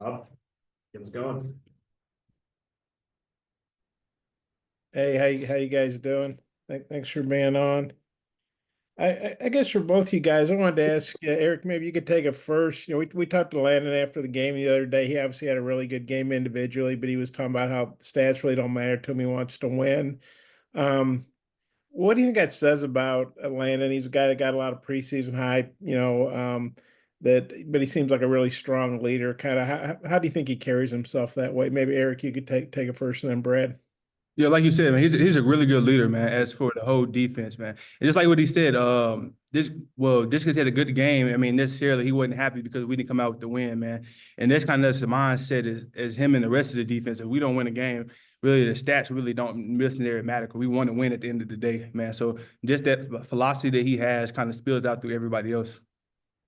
Up, get us going. Hey, how you guys doing? Thanks for being on. I guess for both you guys, I wanted to ask Eric, maybe you could take it first. We talked to Landon after the game the other day. He obviously had a really good game individually, but he was talking about how stats really don't matter to him. He wants to win. Um, what do you think that says about Landon? He's a guy that got a lot of preseason hype, but he seems like a really strong leader. Kind of, how do you think he carries himself that way? Maybe Eric, you could take it first, and then Brad. Yeah, like you said, man, he's a really good leader, man. As for the whole defense, man, and just like what he said, just because he had a good game, I mean, necessarily he wasn't happy because we didn't come out with the win, man. And that's kind of the mindset as him and the rest of the defense. If we don't win a game, really the stats really don't necessarily matter because we want to win at the end of the day, man. So just that philosophy that he has kind of spills out through everybody else.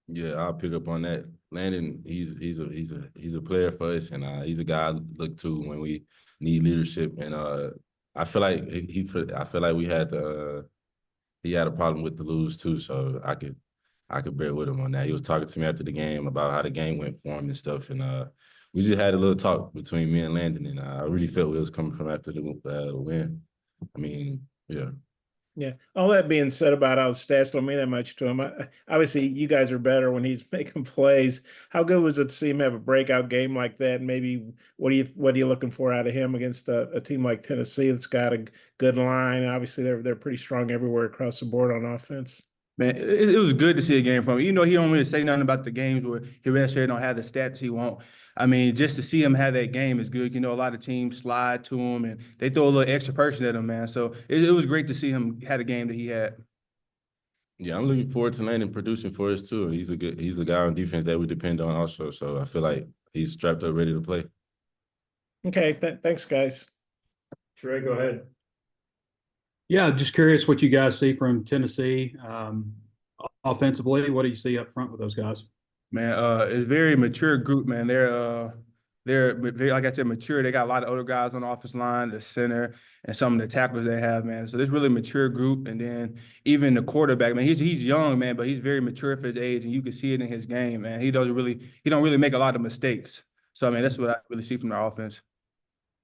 Yeah, I'll pick up on that. Landon, he's a player for us, and he's a guy I look to when we need leadership. And I feel like I feel like he had a problem with the lose too, so I could bear with him on that. He was talking to me after the game about how the game went for him and stuff, and we just had a little talk between me and Landon, and I really felt it was coming from after the win. I mean, yeah. Yeah. All that being said about how the stats don't mean that much to him, obviously you guys are better when he's making plays. How good was it to see him have a breakout game like that? And maybe what are you looking for out of him against a team like Tennessee that's got a good line? Obviously, they're pretty strong everywhere across the board on offense. Man, it was good to see a game from him. You know, he don't really say nothing about the games where he necessarily don't have the stats he want. I mean, just to see him have that game is good. You know, a lot of teams slide to him and they throw a little extra person at him, man. So it was great to see him had a game that he had. Yeah, I'm looking forward to Landon producing for us too. He's a guy on defense that we depend on also. So I feel like he's strapped up, ready to play. Okay, thanks, guys. Trey, go ahead. Yeah, just curious what you guys see from Tennessee offensively. What do you see up front with those guys? Man, it's a very mature group, man. They're very, like I said, mature. They got a lot of older guys on the offense line, the center, and some of the tackles they have, man. So this really mature group. And then even the quarterback, man, he's young, man, but he's very mature for his age, and you can see it in his game, man. He don't really make a lot of mistakes. So I mean, that's what I really see from their offense.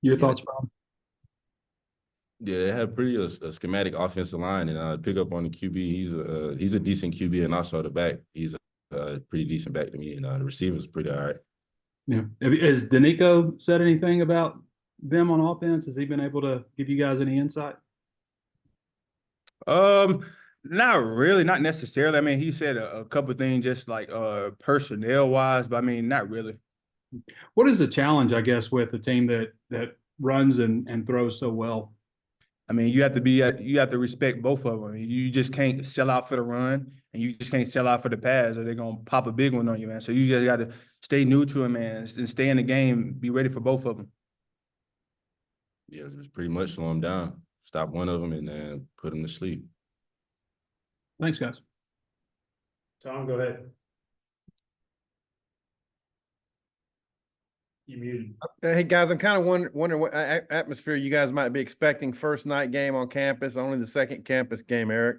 Your thoughts, Brian? Yeah, they have pretty a schematic offensive line, and pick up on the QB. He's a decent QB, and also the back, he's a pretty decent back to me, and the receiver's pretty all right. Yeah. Has Danico said anything about them on offense? Has he been able to give you guys any insight? Not really, not necessarily. I mean, he said a couple of things just like personnel wise, but I mean, not really. What is the challenge, I guess, with a team that runs and throws so well? I mean, you have to respect both of them. You just can't sell out for the run, and you just can't sell out for the pass, or they're gonna pop a big one on you, man. So you just got to stay neutral, man, and stay in the game. Be ready for both of them. Yeah, just pretty much slow him down, stop one of them, and then put him to sleep. Thanks, guys. Tom, go ahead. You muted. Hey guys, I'm kind of wondering what atmosphere you guys might be expecting. First night game on campus, only the second campus game, Eric.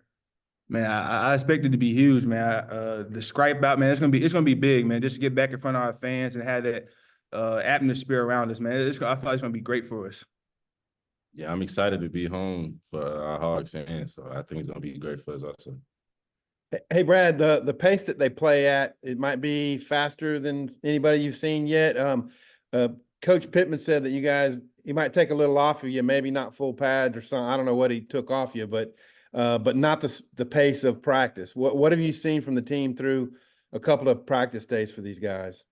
Man, I expect it to be huge, man. The stripe out, man, it's gonna be big, man. Just to get back in front of our fans and have that atmosphere around us, man. I feel like it's gonna be great for us. Yeah, I'm excited to be home for our Hog fans, so I think it's gonna be great for us also. Hey Brad, the pace that they play at, it might be faster than anybody you've seen yet. Coach Pittman said that he might take a little off of you, maybe not full pads or something. I don't know what he took off you, but not the pace of practice. What have you seen from the team through a couple of practice days for these guys?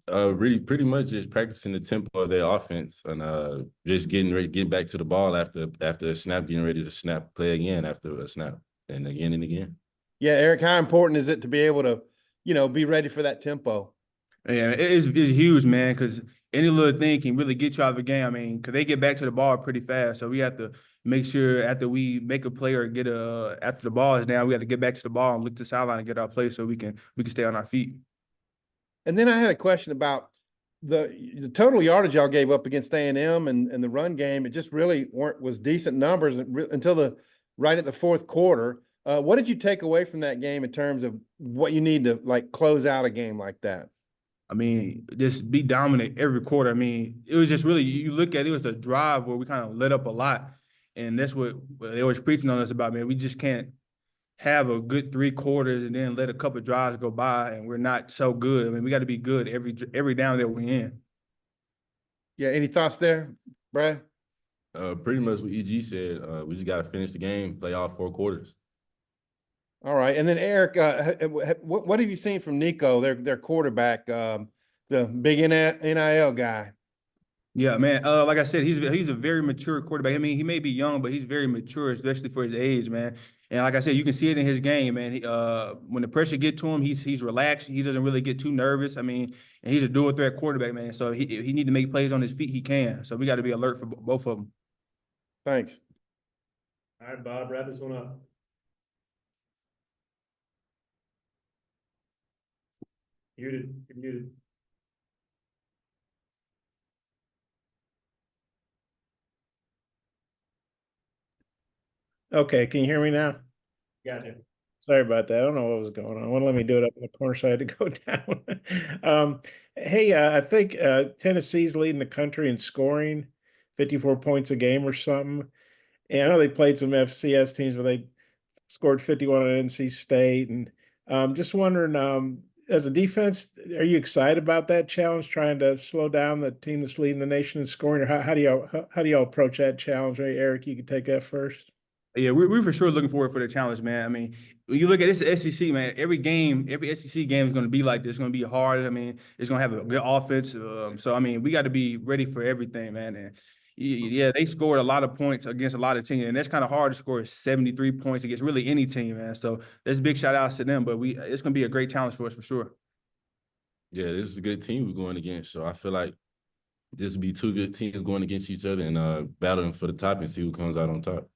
Really, pretty much just practicing the tempo of their offense and just getting back to the ball after a snap, getting ready to snap, play again after a snap, and again and again. Yeah, Eric, how important is it to be able to, be ready for that tempo? Yeah, it's huge, man, because any little thing can really get you out of the game. I mean, because they get back to the ball pretty fast. So we have to make sure after we make a play or after the ball is down, we have to get back to the ball and look to the sideline and get our play so we can stay on our feet. And then I had a question about the total yardage y'all gave up against A&M and the run game. It just really was decent numbers until right at the fourth quarter. What did you take away from that game in terms of what you need to close out a game like that? I mean, just be dominant every quarter. I mean, it was just really, you look at it, it was the drive where we kind of let up a lot. And that's what they was preaching on us about, man. We just can't have a good 3 quarters and then let a couple of drives go by and we're not so good. I mean, we got to be good every down that we're in. Yeah, any thoughts there, Brad? Pretty much what EG said. We just got to finish the game, play all 4 quarters. All right, and then Eric, what have you seen from Nico, their quarterback, the big NIL guy? Yeah, man. Like I said, he's a very mature quarterback. I mean, he may be young, but he's very mature, especially for his age, man. And like I said, you can see it in his game, man. When the pressure get to him, he's relaxed. He doesn't really get too nervous. I mean, and he's a dual threat quarterback, man. So he need to make plays on his feet. He can. So we got to be alert for both of them. Thanks. All right, Bob, wrap this one up. Muted, you're muted. Okay, can you hear me now? Gotcha. Sorry about that. I don't know what was going on. Wouldn't let me do it up in the corner, so I had to go down. Hey, I think Tennessee's leading the country in scoring, 54 points a game or something. And I know they played some FCS teams, but they scored 51 on NC State. And just wondering, as a defense, are you excited about that challenge, trying to slow down the team that's leading the nation in scoring? Or how do y'all approach that challenge? Hey, Eric, you can take that first. Yeah, we're for sure looking forward for the challenge, man. I mean, when you look at this SEC, man, every SEC game is going to be like this. It's going to be hard. I mean, it's going to have a good offense. So, I mean, we got to be ready for everything, man. And yeah, they scored a lot of points against a lot of teams, and that's kind of hard to score 73 points against really any team, man. So that's big shout outs to them. But it's going to be a great challenge for us for sure. Yeah, this is a good team we're going against. So I feel like this will be 2 good teams going against each other and battling for the top and see who comes out on top.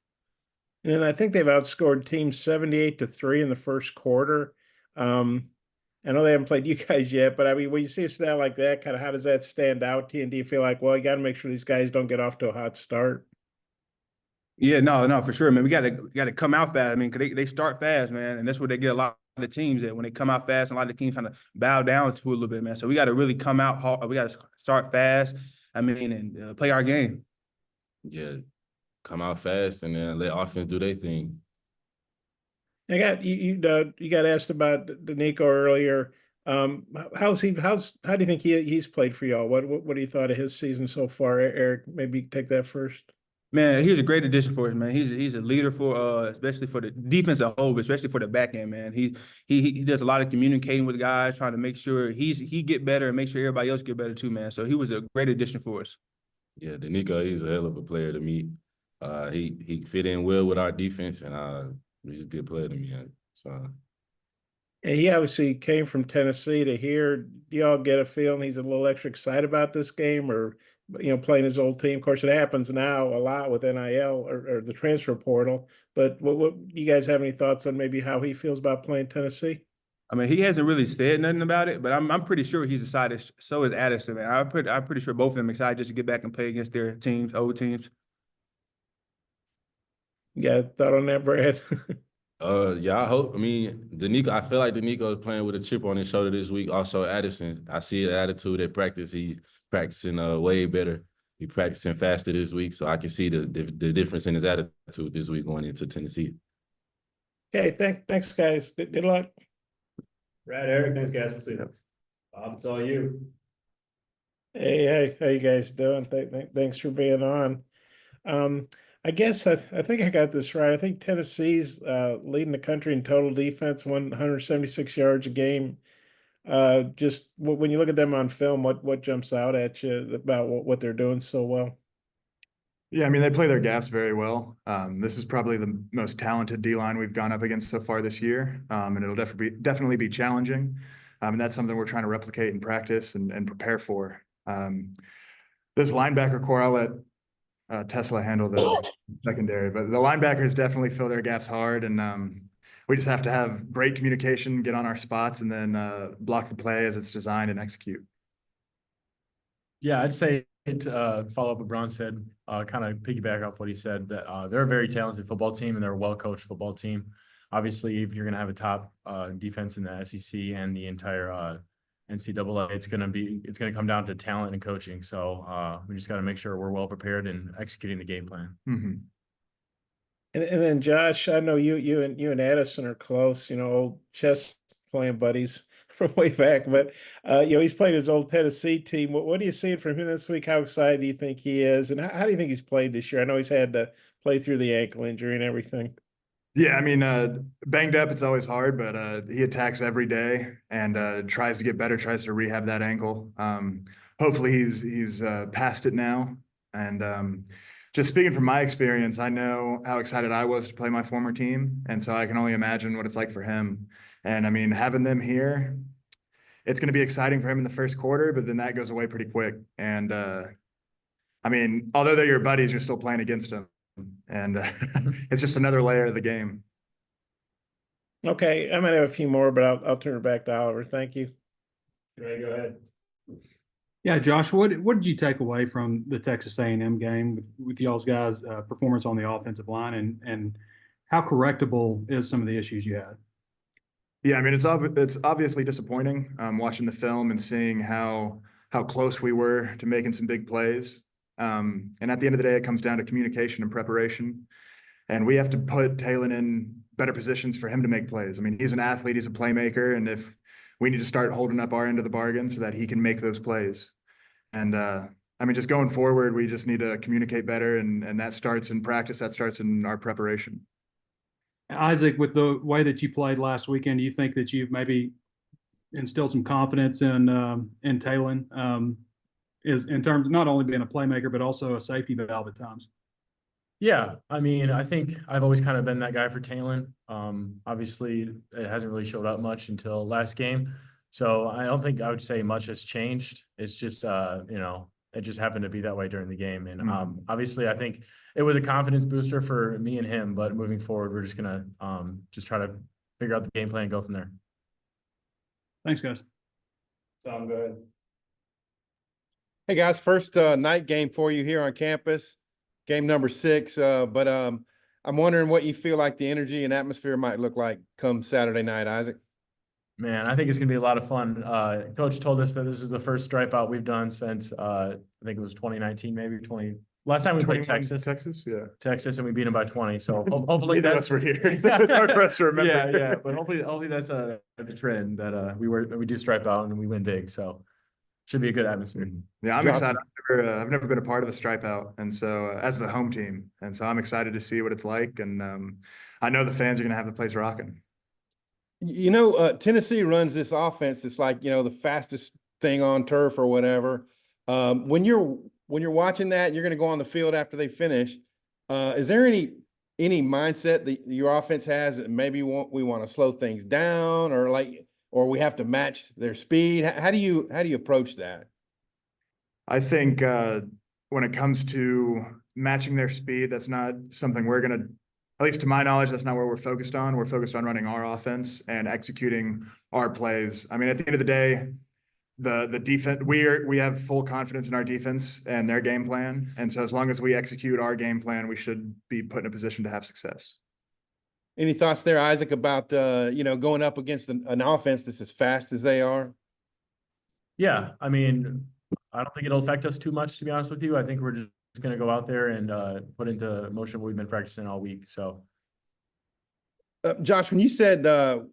And I think they've outscored teams 78-3 in the first quarter. I know they haven't played you guys yet, but I mean, when you see a stat like that, kind of how does that stand out to you? And do you feel like, well, you got to make sure these guys don't get off to a hot start? Yeah, no, for sure, man. We got to come out fast. I mean, 'cause they start fast, man, and that's where they get a lot of the teams that when they come out fast, and a lot of the teams kind of bow down to a little bit, man. So we got to really come out hard. We got to start fast. I mean, and play our game. Yeah, come out fast and then let offense do their thing. I got you got asked about Nico earlier. How do you think he's played for y'all? What do you thought of his season so far? Eric, maybe take that first. Man, he's a great addition for us, man. He's a leader for especially for the defense as a whole, but especially for the back end, man. He does a lot of communicating with guys, trying to make sure he get better and make sure everybody else get better too, man. So he was a great addition for us. Yeah, Nico, he's a hell of a player to meet. He fit in well with our defense, and he's a good player to me. So. And he obviously came from Tennessee to here. Do y'all get a feeling he's a little extra excited about this game, or playing his old team? Of course, it happens now a lot with NIL or the transfer portal. But what you guys have any thoughts on maybe how he feels about playing Tennessee? I mean, he hasn't really said nothing about it, but I'm pretty sure he's excited. So is Addison, man. I'm pretty sure both of them excited just to get back and play against their teams, old teams. You got a thought on that, Brad? Yeah, I hope. I mean, I feel like Nico is playing with a chip on his shoulder this week. Also, Addison, I see an attitude at practice. He's practicing way better. He's practicing faster this week, so I can see the difference in his attitude this week going into Tennessee. Okay, thanks, guys. Good luck. Brad, Eric, thanks, guys. We'll see you. Bob, it's all you. Hey, how you guys doing? Thanks for being on. I guess I think I got this right. I think Tennessee's leading the country in total defense, 176 yards a game. Just when you look at them on film, what jumps out at you about what they're doing so well? Yeah, I mean, they play their gaps very well. This is probably the most talented D-line we've gone up against so far this year, and it'll definitely be challenging. And that's something we're trying to replicate in practice and prepare for. This linebacker core, I'll let TeSlaa handle the secondary, but the linebackers definitely fill their gaps hard, and we just have to have great communication, get on our spots, and then block the play as it's designed and execute. Yeah, I'd say to follow up what Braun said, kind of piggyback off what he said, that they're a very talented football team and they're a well-coached football team. Obviously, if you're going to have a top defense in the SEC and the entire NCAA, it's going to come down to talent and coaching. So we just got to make sure we're well prepared and executing the game plan. Mhm. And then Josh, I know you and Addison are close, old chess playing buddies from way back, but he's playing his old Tennessee team. What are you seeing from him this week? How excited do you think he is? And how do you think he's played this year? I know he's had to play through the ankle injury and everything. Yeah, I mean, banged up, it's always hard, but he attacks every day and tries to get better, tries to rehab that ankle. Hopefully he's past it now. And just speaking from my experience, I know how excited I was to play my former team. And so I can only imagine what it's like for him. And I mean, having them here, it's going to be exciting for him in the first quarter, but then that goes away pretty quick. And I mean, although they're your buddies, you're still playing against them. And it's just another layer of the game. Okay, I might have a few more, but I'll turn it back to Oliver. Thank you. Ray, go ahead. Yeah, Josh, what did you take away from the Texas A&M game with y'all's guys' performance on the offensive line, and how correctable is some of the issues you had? Yeah, I mean, it's obviously disappointing watching the film and seeing how close we were to making some big plays. And at the end of the day, it comes down to communication and preparation. And we have to put TeSlaa in better positions for him to make plays. I mean, he's an athlete, he's a playmaker, and if we need to start holding up our end of the bargain so that he can make those plays. And I mean, just going forward, we just need to communicate better, and that starts in practice, that starts in our preparation. Isaac, with the way that you played last weekend, do you think that you've maybe instilled some confidence in TeSlaa, is in terms of not only being a playmaker but also a safety valve at times? Yeah, I mean, I think I've always kind of been that guy for TeSlaa. Obviously, it hasn't really showed up much until last game, so I don't think I would say much has changed. It's just, it just happened to be that way during the game, and obviously, I think it was a confidence booster for me and him. But moving forward, we're just gonna just try to figure out the game plan and go from there. Thanks, guys. Tom, go ahead. Hey guys, first night game for you here on campus, game number 6. But I'm wondering what you feel like the energy and atmosphere might look like come Saturday night, Isaac. Man, I think it's gonna be a lot of fun. Coach told us that this is the first stripe out we've done since I think it was 2019, maybe 20. Last time we played Texas, and we beat them by 20. So hopefully Neither of us were here. It's hard for us to remember. Yeah. But hopefully that's the trend that we do stripe out and we win big. So should be a good atmosphere. Yeah, I'm excited. I've never been a part of a stripe out, and so as the home team, and so I'm excited to see what it's like, and I know the fans are going to have the place rocking. Tennessee runs this offense. It's like, the fastest thing on turf or whatever. When you're watching that, and you're going to go on the field after they finish. Is there any mindset that your offense has that maybe we want to slow things down, or we have to match their speed? How do you approach that? I think when it comes to matching their speed, that's not something we're going to, at least to my knowledge, that's not where we're focused on. We're focused on running our offense and executing our plays. I mean, at the end of the day, the defense, we have full confidence in our defense and their game plan. And so as long as we execute our game plan, we should be put in a position to have success. Any thoughts there, Isaac, about going up against an offense that's as fast as they are? Yeah, I mean, I don't think it'll affect us too much, to be honest with you. I think we're just going to go out there and put into motion what we've been practicing all week. So, Josh, when you said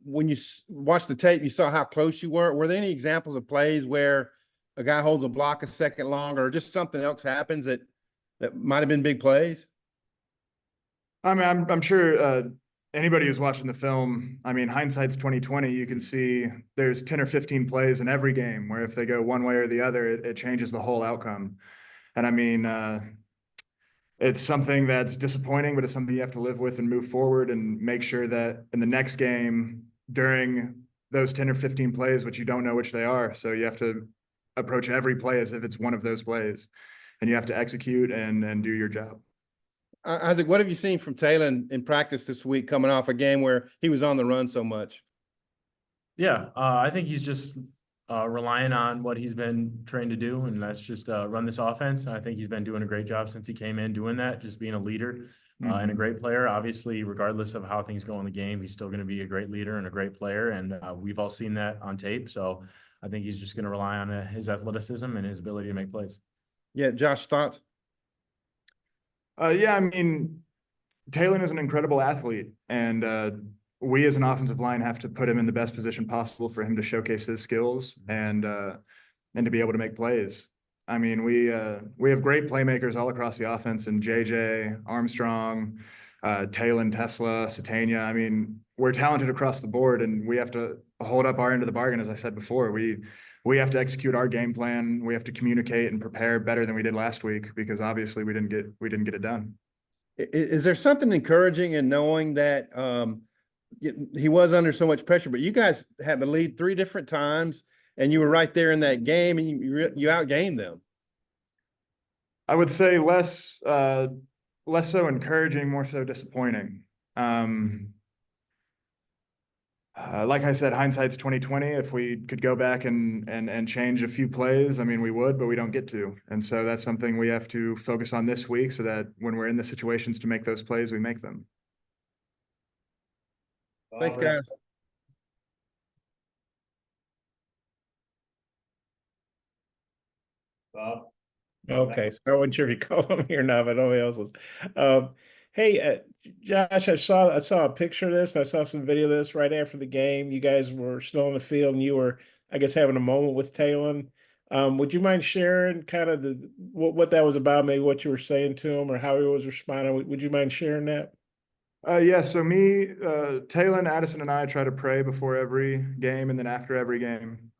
when you watched the tape, you saw how close you were. Were there any examples of plays where a guy holds a block a second longer, or just something else happens that might have been big plays? I mean, I'm sure anybody who's watching the film, I mean, hindsight's 2020. You can see there's 10 or 15 plays in every game where if they go one way or the other, it changes the whole outcome. And I mean, it's something that's disappointing, but it's something you have to live with and move forward and make sure that in the next game, during those 10 or 15 plays, which you don't know which they are. So you have to approach every play as if it's one of those plays, and you have to execute and do your job. Isaac, what have you seen from TeSlaa in practice this week, coming off a game where he was on the run so much? Yeah, I think he's just relying on what he's been trained to do, and that's just run this offense. I think he's been doing a great job since he came in doing that, just being a leader and a great player. Obviously, regardless of how things go in the game, he's still going to be a great leader and a great player, and we've all seen that on tape. So I think he's just going to rely on his athleticism and his ability to make plays. Yeah, Josh, thoughts? Yeah, I mean, Taylor is an incredible athlete, and we as an offensive line have to put him in the best position possible for him to showcase his skills and to be able to make plays. I mean, we have great playmakers all across the offense, and JJ, Armstrong, Taylor, TeSlaa, Satania. I mean, we're talented across the board, and we have to hold up our end of the bargain. As I said before, we have to execute our game plan. We have to communicate and prepare better than we did last week, because obviously we didn't get it done. Is there something encouraging in knowing that he was under so much pressure, but you guys had the lead 3 different times and you were right there in that game and you outgained them? I would say less so encouraging, more so disappointing. Like I said, hindsight's 2020. If we could go back and change a few plays, I mean, we would, but we don't get to. And so that's something we have to focus on this week, so that when we're in the situations to make those plays, we make them. Thanks, guys. Bob? Okay, so I wasn't sure if you called him here or not, but nobody else was. Hey, Josh, I saw a picture of this, and I saw some video of this right after the game. You guys were still on the field, and you were, I guess, having a moment with Talon. Would you mind sharing kind of what that was about, maybe what you were saying to him or how he was responding? Would you mind sharing that? Yeah, so me, Taylor, Addison, and I try to pray before every game and then after every game.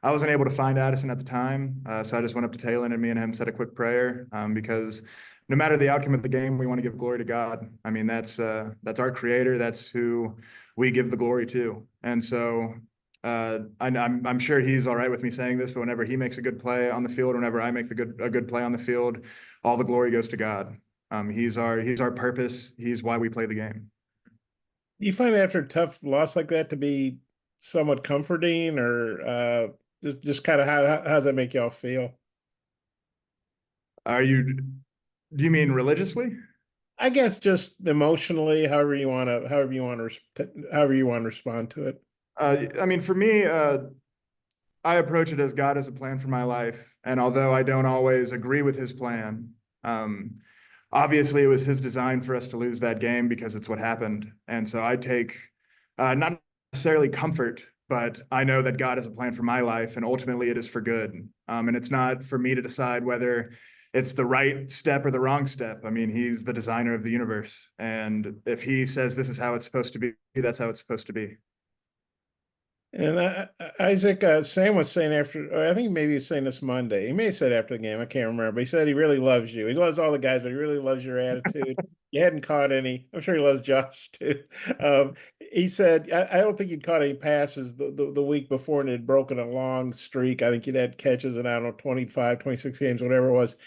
I wasn't able to find Addison at the time, so I just went up to Taylor, and me and him said a quick prayer, because no matter the outcome of the game, we want to give glory to God. I mean, that's our creator. That's who we give the glory to. And so I'm sure he's all right with me saying this, but whenever he makes a good play on the field, whenever I make a good play on the field, all the glory goes to God. He's our purpose. He's why we play the game. Do you find after a tough loss like that to be somewhat comforting, or just kind of how does that make y'all feel? Do you mean religiously? I guess just emotionally, however you want to respond to it. I mean, for me, I approach it as God has a plan for my life, and although I don't always agree with his plan, obviously it was his design for us to lose that game because it's what happened. And so I take not necessarily comfort, but I know that God has a plan for my life, and ultimately it is for good. And it's not for me to decide whether it's the right step or the wrong step. I mean, he's the designer of the universe, and if he says this is how it's supposed to be, that's how it's supposed to be. And Isaac, Sam was saying after, or I think maybe he was saying this Monday. He may have said after the game, I can't remember, but he said he really loves you. He loves all the guys, but he really loves your attitude. You hadn't caught any. I'm sure he loves Josh too. He said, I don't think you'd caught any passes the week before, and had broken a long streak. I think you'd had catches in, I don't know, 25, 26 games, whatever it was.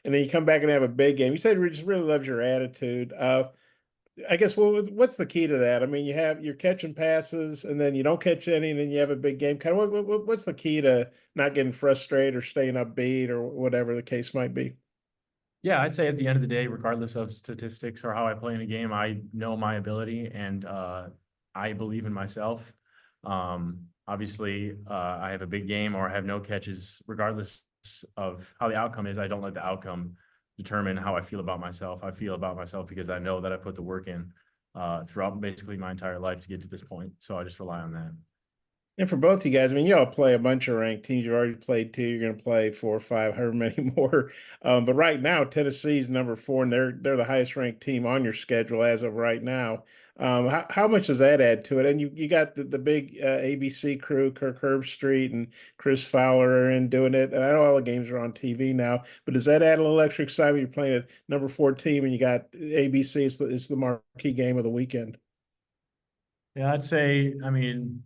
And then you come back and have a big game. He said he just really loves your attitude. I guess what's the key to that? I mean, you're catching passes, and then you don't catch any, and then you have a big game. Kind of what's the key to not getting frustrated or staying upbeat or whatever the case might be? Yeah, I'd say at the end of the day, regardless of statistics or how I play in a game, I know my ability, and I believe in myself. Obviously, I have a big game or I have no catches, regardless of how the outcome is. I don't let the outcome determine how I feel about myself. I feel about myself because I know that I put the work in throughout basically my entire life to get to this point. So I just rely on that. And for both you guys, I mean, you all play a bunch of ranked teams. You've already played 2. You're going to play 4 or 5, however many more. But right now, Tennessee's number 4, and they're the highest ranked team on your schedule as of right now. How much does that add to it? And you got the big ABC crew, Kirk Herbstreit and Chris Fowler are in doing it. And I know all the games are on TV now, but does that add a little extra excitement? You're playing a number 4 team, and you got ABC. It's the marquee game of the weekend. Yeah, I'd say, I mean,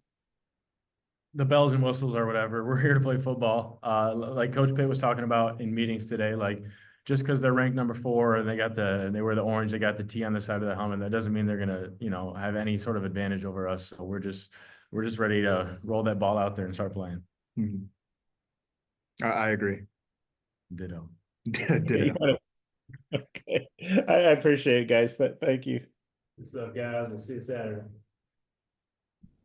the bells and whistles or whatever. We're here to play football. Like Coach Pitt was talking about in meetings today, like just because they're ranked number 4 and they wear the orange, they got the T on the side of the helmet, that doesn't mean they're gonna, have any sort of advantage over us. So we're just ready to roll that ball out there and start playing. Mm-hmm. I agree. Ditto. Ditto. Okay. I appreciate it, guys. Thank you. What's up, guys? We'll see you Saturday.